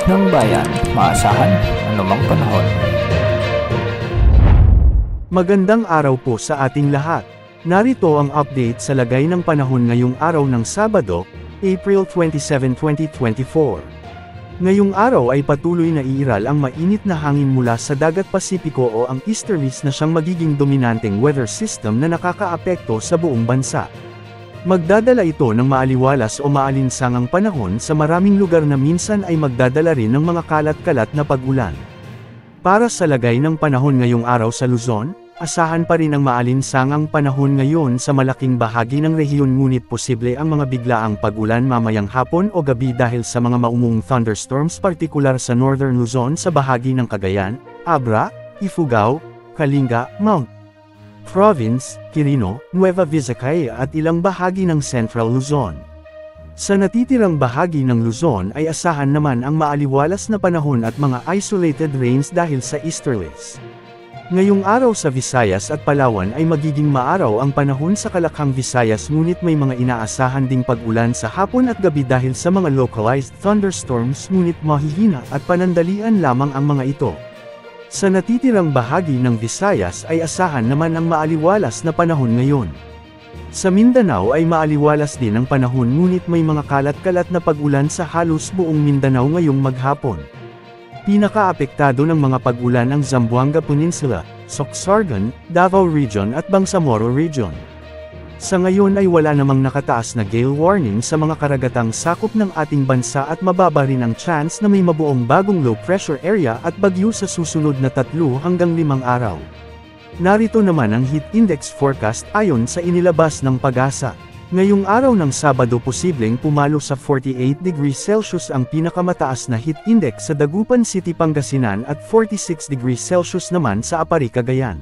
ng bayan, maasahan anumang panahon. Magandang araw po sa ating lahat. Narito ang update sa lagay ng panahon ngayong araw ng Sabado, April 27, 2024. Ngayong araw ay patuloy na iiral ang mainit na hangin mula sa Dagat Pasipiko o ang easterlies na siyang magiging dominanteng weather system na nakakaapekto sa buong bansa. Magdadala ito ng maaliwalas o maalinsangang panahon sa maraming lugar na minsan ay magdadala rin ng mga kalat-kalat na pag-ulan. Para sa lagay ng panahon ngayong araw sa Luzon, asahan pa rin ang maalinsangang panahon ngayon sa malaking bahagi ng rehiyon ngunit posible ang mga biglaang pag-ulan mamayang hapon o gabi dahil sa mga maumung thunderstorms partikular sa Northern Luzon sa bahagi ng Cagayan, Abra, Ifugao, Kalinga, Mt. Province, Quirino, Nueva Vizcaya at ilang bahagi ng Central Luzon. Sa natitirang bahagi ng Luzon ay asahan naman ang maaliwalas na panahon at mga isolated rains dahil sa easterlies. Ngayong araw sa Visayas at Palawan ay magiging maaraw ang panahon sa Kalakhang Visayas ngunit may mga inaasahan ding pag-ulan sa hapon at gabi dahil sa mga localized thunderstorms ngunit mahihina at panandalian lamang ang mga ito. Sa natitirang bahagi ng Visayas ay asahan naman ang maaliwalas na panahon ngayon. Sa Mindanao ay maaliwalas din ang panahon ngunit may mga kalat-kalat na pag-ulan sa halos buong Mindanao ngayong maghapon. Pinakaapektado ng mga pag-ulan ang Zamboanga Peninsula, Sorsogon, Davao Region at Bangsamoro Region. Sa ngayon ay wala namang nakataas na gale warning sa mga karagatang sakop ng ating bansa at mababa rin ang chance na may mabuong bagong low pressure area at bagyo sa susunod na 3 hanggang 5 araw. Narito naman ang heat index forecast ayon sa inilabas ng Pag-asa. Ngayong araw ng Sabado posibleng pumalo sa 48 degrees Celsius ang pinakamataas na heat index sa Dagupan City, Pangasinan at 46 degrees Celsius naman sa Apari, Cagayan.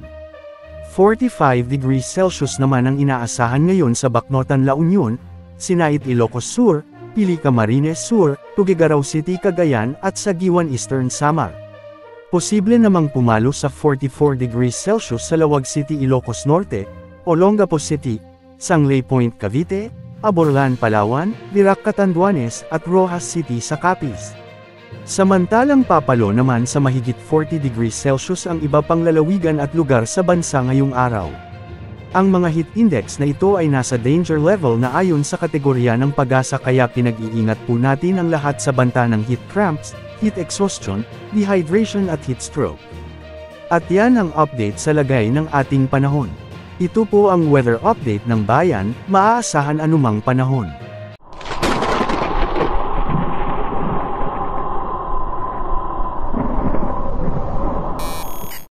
45 degrees Celsius naman ang inaasahan ngayon sa Bacnotan, La Union, Sinait, Ilocos Sur, Pili, Camarines Sur, Tuguegarao City, Cagayan at Sagiwan, Eastern Samar. Posible namang pumalo sa 44 degrees Celsius sa Lawag City, Ilocos Norte, Olongapo City, Sangley Point, Cavite, Aborlan, Palawan, Virac, Catanduanes at Rojas City sa Capiz. Samantalang papalo naman sa mahigit 40 degrees Celsius ang iba pang lalawigan at lugar sa bansa ngayong araw. Ang mga heat index na ito ay nasa danger level na ayon sa kategorya ng Pag-asa kaya pinag-iingat po natin ang lahat sa banta ng heat cramps, heat exhaustion, dehydration at heat stroke. At yan ang update sa lagay ng ating panahon. Ito po ang weather update ng bayan, maaasahan anumang panahon.